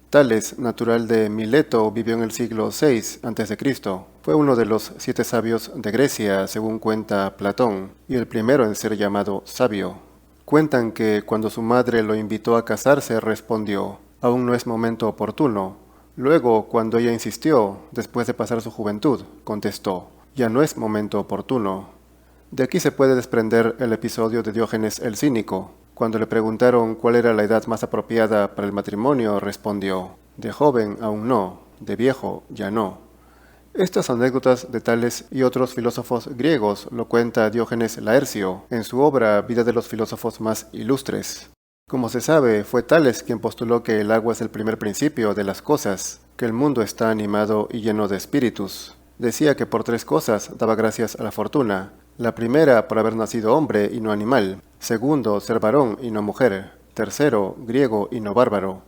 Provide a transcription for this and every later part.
Tales, natural de Mileto, vivió en el siglo VI a.C. Fue uno de los 7 sabios de Grecia, según cuenta Platón, y el primero en ser llamado sabio. Cuentan que cuando su madre lo invitó a casarse, respondió: «Aún no es momento oportuno». Luego, cuando ella insistió, después de pasar su juventud, contestó: «Ya no es momento oportuno». De aquí se puede desprender el episodio de Diógenes el Cínico. Cuando le preguntaron cuál era la edad más apropiada para el matrimonio, respondió: «De joven aún no, de viejo ya no». Estas anécdotas de Tales y otros filósofos griegos lo cuenta Diógenes Laercio en su obra Vida de los filósofos más ilustres. Como se sabe, fue Tales quien postuló que el agua es el primer principio de las cosas, que el mundo está animado y lleno de espíritus. Decía que por 3 cosas daba gracias a la fortuna. La primera, por haber nacido hombre y no animal. Segundo, ser varón y no mujer. Tercero, griego y no bárbaro.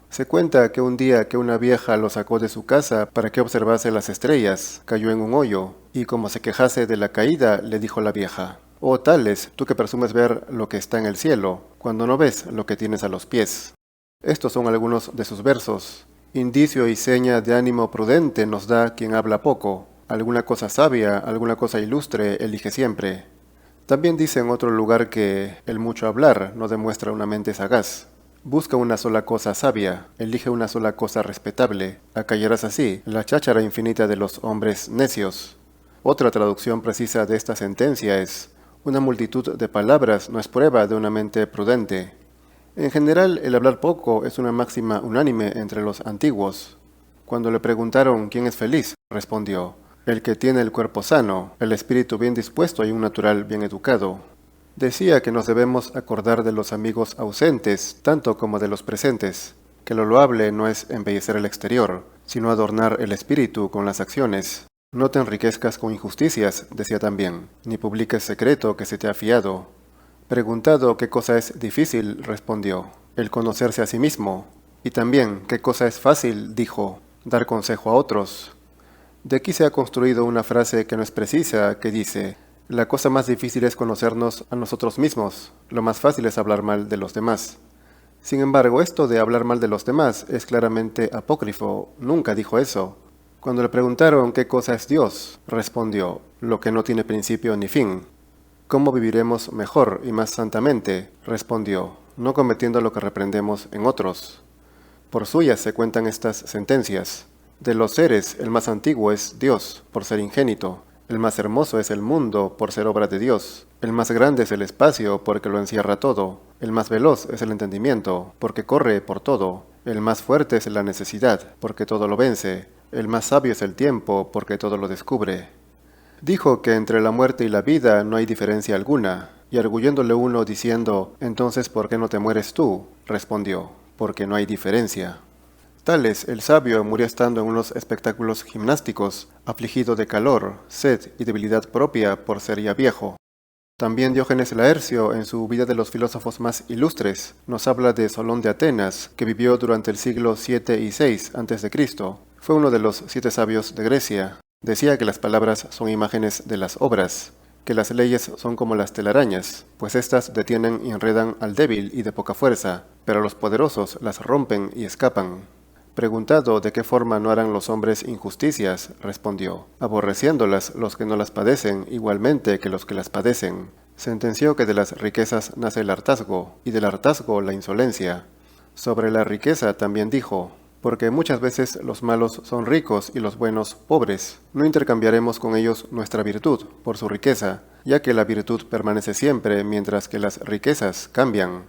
Se cuenta que un día que una vieja lo sacó de su casa para que observase las estrellas, cayó en un hoyo, y como se quejase de la caída, le dijo la vieja: «Oh Tales, tú que presumes ver lo que está en el cielo, cuando no ves lo que tienes a los pies». Estos son algunos de sus versos. Indicio y seña de ánimo prudente nos da quien habla poco. Alguna cosa sabia, alguna cosa ilustre elige siempre. También dice en otro lugar que el mucho hablar no demuestra una mente sagaz. Busca una sola cosa sabia, elige una sola cosa respetable, acallarás así la cháchara infinita de los hombres necios. Otra traducción precisa de esta sentencia es: una multitud de palabras no es prueba de una mente prudente. En general, el hablar poco es una máxima unánime entre los antiguos. Cuando le preguntaron quién es feliz, respondió: el que tiene el cuerpo sano, el espíritu bien dispuesto y un natural bien educado. Decía que nos debemos acordar de los amigos ausentes, tanto como de los presentes, que lo loable no es embellecer el exterior, sino adornar el espíritu con las acciones. No te enriquezcas con injusticias, decía también, ni publiques secreto que se te ha fiado. Preguntado qué cosa es difícil, respondió: el conocerse a sí mismo. Y también qué cosa es fácil, dijo: dar consejo a otros. De aquí se ha construido una frase que no es precisa, que dice: la cosa más difícil es conocernos a nosotros mismos, lo más fácil es hablar mal de los demás. Sin embargo, esto de hablar mal de los demás es claramente apócrifo, nunca dijo eso. Cuando le preguntaron qué cosa es Dios, respondió: lo que no tiene principio ni fin. ¿Cómo viviremos mejor y más santamente? Respondió: no cometiendo lo que reprendemos en otros. Por suyas se cuentan estas sentencias. De los seres, el más antiguo es Dios, por ser ingénito. El más hermoso es el mundo, por ser obra de Dios. El más grande es el espacio, porque lo encierra todo. El más veloz es el entendimiento, porque corre por todo. El más fuerte es la necesidad, porque todo lo vence. El más sabio es el tiempo, porque todo lo descubre. Dijo que entre la muerte y la vida no hay diferencia alguna, y arguyéndole uno diciendo: entonces, ¿por qué no te mueres tú?, respondió: porque no hay diferencia. Tales, el sabio, murió estando en unos espectáculos gimnásticos, afligido de calor, sed y debilidad propia por ser ya viejo. También Diógenes Laercio, en su Vida de los filósofos más ilustres, nos habla de Solón de Atenas, que vivió durante el siglo VII y VI a.C. Fue uno de los 7 sabios de Grecia. Decía que las palabras son imágenes de las obras, que las leyes son como las telarañas, pues éstas detienen y enredan al débil y de poca fuerza, pero los poderosos las rompen y escapan. Preguntado de qué forma no harán los hombres injusticias, respondió: aborreciéndolas los que no las padecen igualmente que los que las padecen. Sentenció que de las riquezas nace el hartazgo, y del hartazgo la insolencia. Sobre la riqueza también dijo: porque muchas veces los malos son ricos y los buenos pobres. No intercambiaremos con ellos nuestra virtud por su riqueza, ya que la virtud permanece siempre mientras que las riquezas cambian.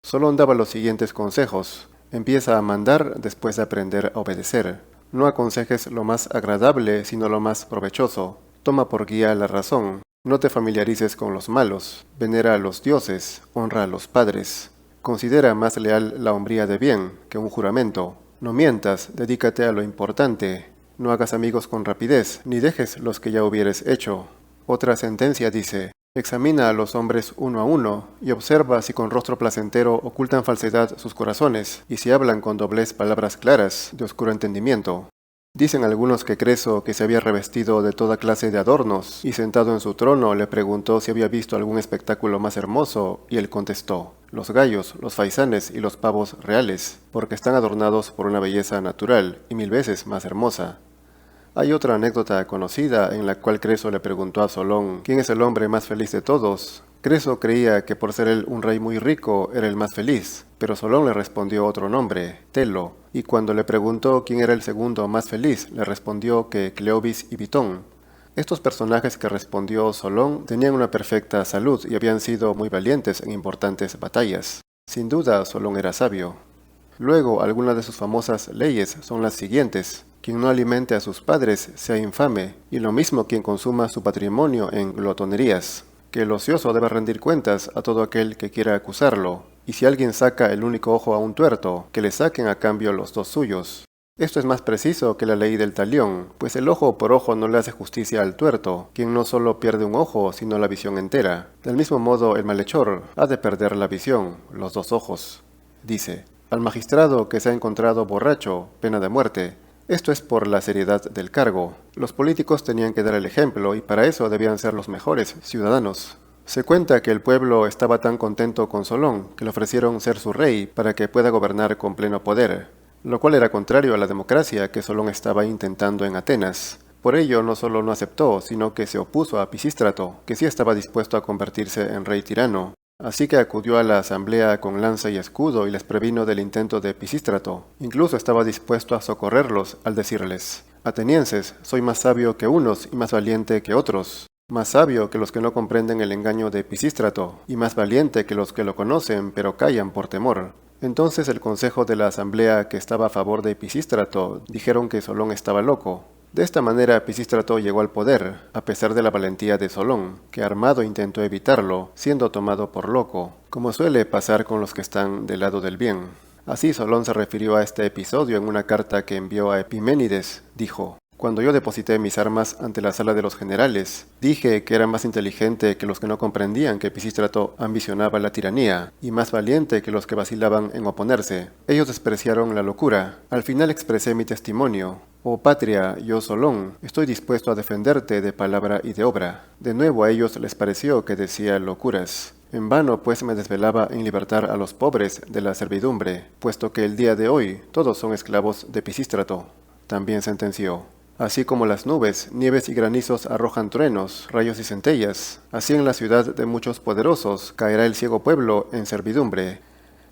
Solón daba los siguientes consejos: empieza a mandar después de aprender a obedecer. No aconsejes lo más agradable, sino lo más provechoso. Toma por guía la razón. No te familiarices con los malos. Venera a los dioses. Honra a los padres. Considera más leal la hombría de bien que un juramento. No mientas, dedícate a lo importante. No hagas amigos con rapidez, ni dejes los que ya hubieres hecho. Otra sentencia dice: examina a los hombres uno a uno, y observa si con rostro placentero ocultan falsedad sus corazones, y si hablan con doblez palabras claras, de oscuro entendimiento. Dicen algunos que Creso, que se había revestido de toda clase de adornos y sentado en su trono, le preguntó si había visto algún espectáculo más hermoso, y él contestó: los gallos, los faisanes y los pavos reales, porque están adornados por una belleza natural y 1000 veces más hermosa. Hay otra anécdota conocida en la cual Creso le preguntó a Solón quién es el hombre más feliz de todos. Creso creía que por ser él un rey muy rico era el más feliz, pero Solón le respondió otro nombre, Telo, y cuando le preguntó quién era el segundo más feliz, le respondió que Cleobis y Bitón. Estos personajes que respondió Solón tenían una perfecta salud y habían sido muy valientes en importantes batallas. Sin duda, Solón era sabio. Luego, algunas de sus famosas leyes son las siguientes: quien no alimente a sus padres sea infame, y lo mismo quien consuma su patrimonio en glotonerías. Que el ocioso debe rendir cuentas a todo aquel que quiera acusarlo, y si alguien saca el único ojo a un tuerto, que le saquen a cambio los 2 suyos. Esto es más preciso que la ley del talión, pues el ojo por ojo no le hace justicia al tuerto, quien no solo pierde un ojo, sino la visión entera. Del mismo modo, el malhechor ha de perder la visión, los 2 ojos. Dice: al magistrado que se ha encontrado borracho, pena de muerte. Esto es por la seriedad del cargo. Los políticos tenían que dar el ejemplo y para eso debían ser los mejores ciudadanos. Se cuenta que el pueblo estaba tan contento con Solón que le ofrecieron ser su rey para que pueda gobernar con pleno poder, lo cual era contrario a la democracia que Solón estaba intentando en Atenas. Por ello no solo no aceptó, sino que se opuso a Pisístrato, que sí estaba dispuesto a convertirse en rey tirano. Así que acudió a la asamblea con lanza y escudo y les previno del intento de Pisístrato. Incluso estaba dispuesto a socorrerlos al decirles: atenienses, soy más sabio que unos y más valiente que otros. Más sabio que los que no comprenden el engaño de Pisístrato, y más valiente que los que lo conocen pero callan por temor. Entonces el consejo de la asamblea, que estaba a favor de Pisístrato, dijeron que Solón estaba loco. De esta manera Pisístrato llegó al poder, a pesar de la valentía de Solón, que armado intentó evitarlo, siendo tomado por loco, como suele pasar con los que están del lado del bien. Así Solón se refirió a este episodio en una carta que envió a Epiménides. Dijo: cuando yo deposité mis armas ante la sala de los generales, dije que era más inteligente que los que no comprendían que Pisístrato ambicionaba la tiranía, y más valiente que los que vacilaban en oponerse. Ellos despreciaron la locura. Al final expresé mi testimonio: oh patria, yo Solón, estoy dispuesto a defenderte de palabra y de obra. De nuevo a ellos les pareció que decía locuras. En vano pues me desvelaba en libertar a los pobres de la servidumbre, puesto que el día de hoy todos son esclavos de Pisístrato. También sentenció: así como las nubes, nieves y granizos arrojan truenos, rayos y centellas, así en la ciudad de muchos poderosos caerá el ciego pueblo en servidumbre.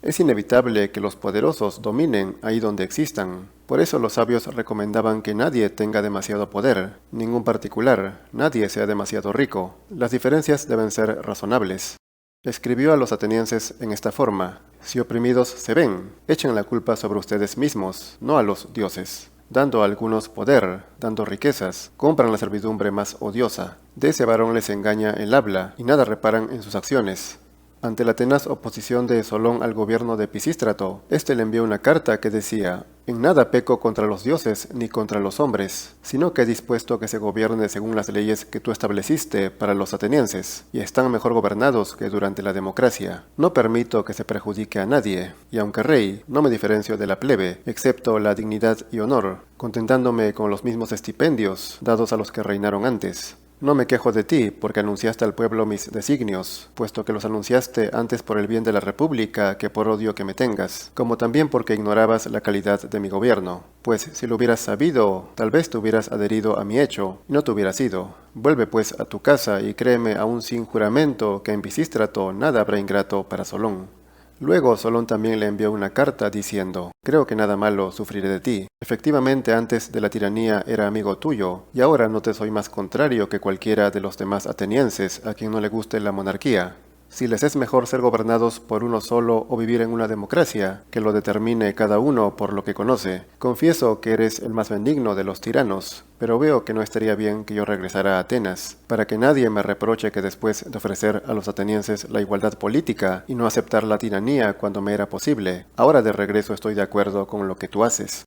Es inevitable que los poderosos dominen ahí donde existan. Por eso los sabios recomendaban que nadie tenga demasiado poder, ningún particular, nadie sea demasiado rico. Las diferencias deben ser razonables. Escribió a los atenienses en esta forma: si oprimidos se ven, echen la culpa sobre ustedes mismos, no a los dioses. Dando a algunos poder, dando riquezas, compran la servidumbre más odiosa. De ese varón les engaña el habla, y nada reparan en sus acciones. Ante la tenaz oposición de Solón al gobierno de Pisístrato, éste le envió una carta que decía: en nada peco contra los dioses ni contra los hombres, sino que he dispuesto que se gobierne según las leyes que tú estableciste para los atenienses, y están mejor gobernados que durante la democracia. No permito que se perjudique a nadie, y aunque rey, no me diferencio de la plebe, excepto la dignidad y honor, contentándome con los mismos estipendios dados a los que reinaron antes. No me quejo de ti, porque anunciaste al pueblo mis designios, puesto que los anunciaste antes por el bien de la república que por odio que me tengas, como también porque ignorabas la calidad de mi gobierno. Pues si lo hubieras sabido, tal vez te hubieras adherido a mi hecho, y no te hubieras ido. Vuelve pues a tu casa y créeme aún sin juramento que en Pisístrato nada habrá ingrato para Solón. Luego Solón también le envió una carta diciendo: creo que nada malo sufriré de ti. Efectivamente antes de la tiranía era amigo tuyo, y ahora no te soy más contrario que cualquiera de los demás atenienses a quien no le guste la monarquía. Si les es mejor ser gobernados por uno solo o vivir en una democracia, que lo determine cada uno por lo que conoce. Confieso que eres el más benigno de los tiranos, pero veo que no estaría bien que yo regresara a Atenas, para que nadie me reproche que después de ofrecer a los atenienses la igualdad política y no aceptar la tiranía cuando me era posible, ahora de regreso estoy de acuerdo con lo que tú haces.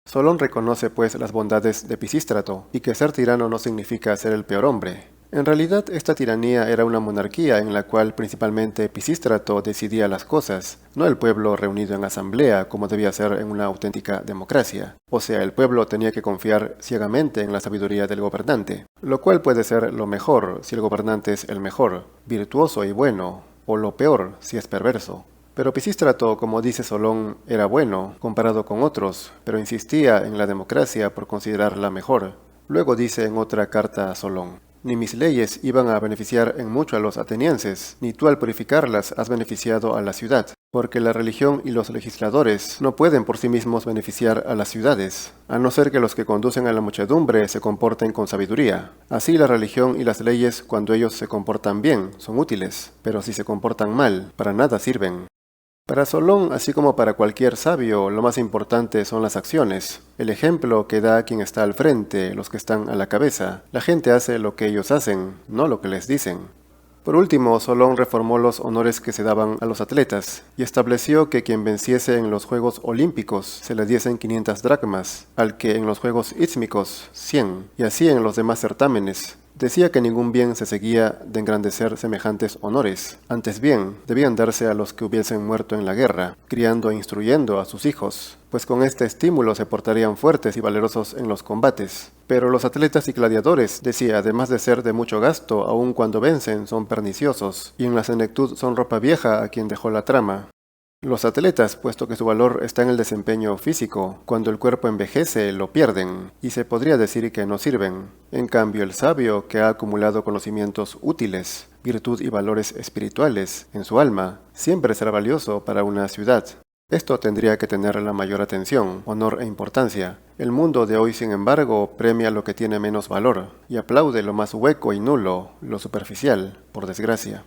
Solón reconoce pues las bondades de Pisístrato, y que ser tirano no significa ser el peor hombre. En realidad, esta tiranía era una monarquía en la cual principalmente Pisístrato decidía las cosas, no el pueblo reunido en asamblea como debía ser en una auténtica democracia. O sea, el pueblo tenía que confiar ciegamente en la sabiduría del gobernante, lo cual puede ser lo mejor si el gobernante es el mejor, virtuoso y bueno, o lo peor si es perverso. Pero Pisístrato, como dice Solón, era bueno comparado con otros, pero insistía en la democracia por considerarla mejor. Luego dice en otra carta a Solón: ni mis leyes iban a beneficiar en mucho a los atenienses, ni tú al purificarlas has beneficiado a la ciudad, porque la religión y los legisladores no pueden por sí mismos beneficiar a las ciudades, a no ser que los que conducen a la muchedumbre se comporten con sabiduría. Así la religión y las leyes, cuando ellos se comportan bien, son útiles, pero si se comportan mal, para nada sirven. Para Solón, así como para cualquier sabio, lo más importante son las acciones, el ejemplo que da quien está al frente, los que están a la cabeza. La gente hace lo que ellos hacen, no lo que les dicen. Por último, Solón reformó los honores que se daban a los atletas y estableció que quien venciese en los Juegos Olímpicos se le diesen 500 dracmas, al que en los Juegos Ístmicos 100, y así en los demás certámenes. Decía que ningún bien se seguía de engrandecer semejantes honores. Antes bien, debían darse a los que hubiesen muerto en la guerra, criando e instruyendo a sus hijos, pues con este estímulo se portarían fuertes y valerosos en los combates. Pero los atletas y gladiadores, decía, además de ser de mucho gasto, aun cuando vencen, son perniciosos, y en la senectud son ropa vieja a quien dejó la trama. Los atletas, puesto que su valor está en el desempeño físico, cuando el cuerpo envejece lo pierden, y se podría decir que no sirven. En cambio, el sabio, que ha acumulado conocimientos útiles, virtud y valores espirituales en su alma, siempre será valioso para una ciudad. Esto tendría que tener la mayor atención, honor e importancia. El mundo de hoy, sin embargo, premia lo que tiene menos valor, y aplaude lo más hueco y nulo, lo superficial, por desgracia.